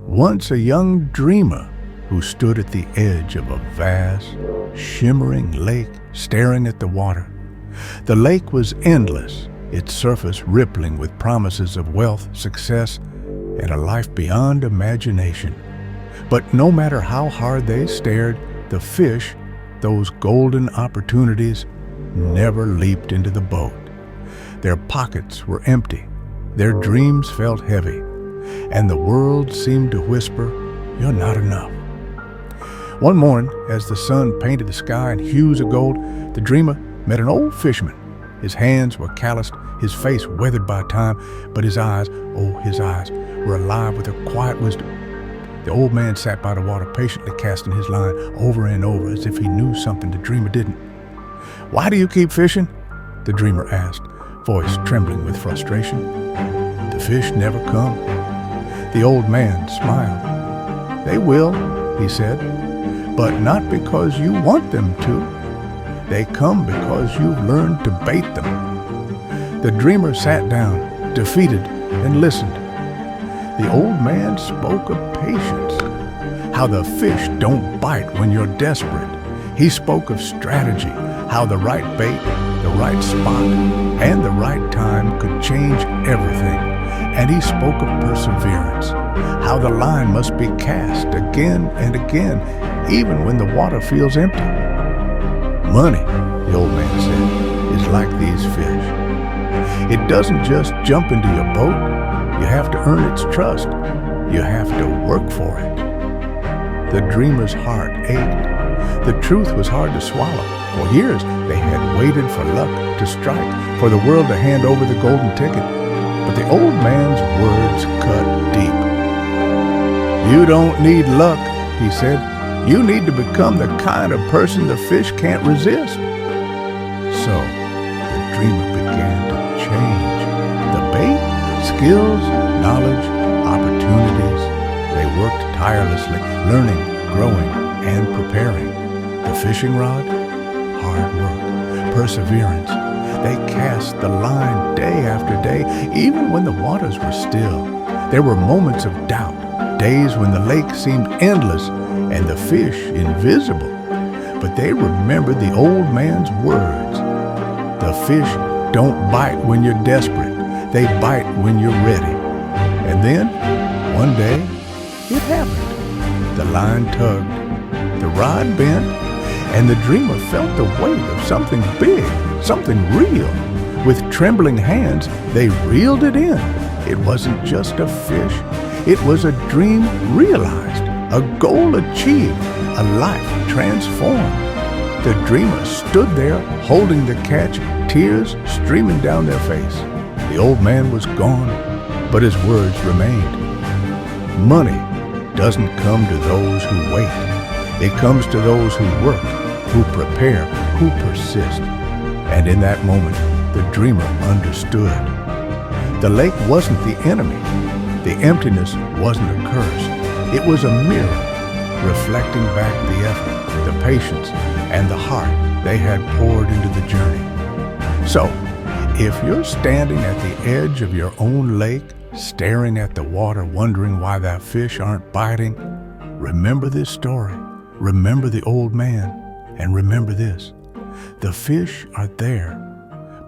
once a young dreamer who stood at the edge of a vast, shimmering lake staring at the water. The lake was endless, its surface rippling with promises of wealth, success, and a life beyond imagination. But no matter how hard they stared, the fish, those golden opportunities, never leaped into the boat. Their pockets were empty, their dreams felt heavy, and the world seemed to whisper, "You're not enough." One morning, as the sun painted the sky in hues of gold, the dreamer met an old fisherman. His hands were calloused, his face weathered by time, but his eyes, his eyes, were alive with a quiet wisdom. The old man sat by the water, patiently casting his line over and over as if he knew something the dreamer didn't. "Why do you keep fishing?" the dreamer asked, voice trembling with frustration. "The fish never come." The old man smiled. "They will," he said, "but not because you want them to. They come because you've learned to bait them." The dreamer sat down, defeated, and listened. The old man spoke of patience, how the fish don't bite when you're desperate. He spoke of strategy, how the right bait, the right spot, and the right time could change everything. And he spoke of perseverance, how the line must be cast again and again, even when the water feels empty. "Money," the old man said, "is like these fish. It doesn't just jump into your boat. You have to earn its trust. You have to work for it." The dreamer's heart ached. The truth was hard to swallow. For years, they had waited for luck to strike, for the world to hand over the golden ticket. But the old man's words cut deep. "You don't need luck," he said. "You need to become the kind of person the fish can't resist." So, the dreamer began to change. The bait, skills, knowledge, opportunities. They worked tirelessly, learning, growing, and preparing. The fishing rod, hard work, perseverance. They cast the line day after day, even when the waters were still. There were moments of doubt, days when the lake seemed endless and the fish invisible. But they remembered the old man's words. The fish don't bite when you're desperate. They bite when you're ready. And then, one day, it happened. The line tugged, the rod bent, and the dreamer felt the weight of something big, something real. With trembling hands, they reeled it in. It wasn't just a fish. It was a dream realized, a goal achieved, a life transformed. The dreamer stood there, holding the catch, tears streaming down their face. The old man was gone, but his words remained. Money doesn't come to those who wait. It comes to those who work, who prepare, who persist. And in that moment, the dreamer understood. The lake wasn't the enemy. The emptiness wasn't a curse. It was a mirror, reflecting back the effort, the patience, and the heart they had poured into the journey. So, if you're standing at the edge of your own lake, staring at the water, wondering why that fish aren't biting, remember this story. Remember the old man, and remember this. The fish are there,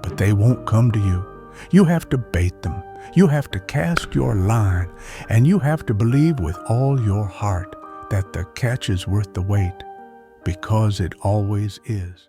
but they won't come to you. You have to bait them. You have to cast your line, and you have to believe with all your heart that the catch is worth the wait, because it always is.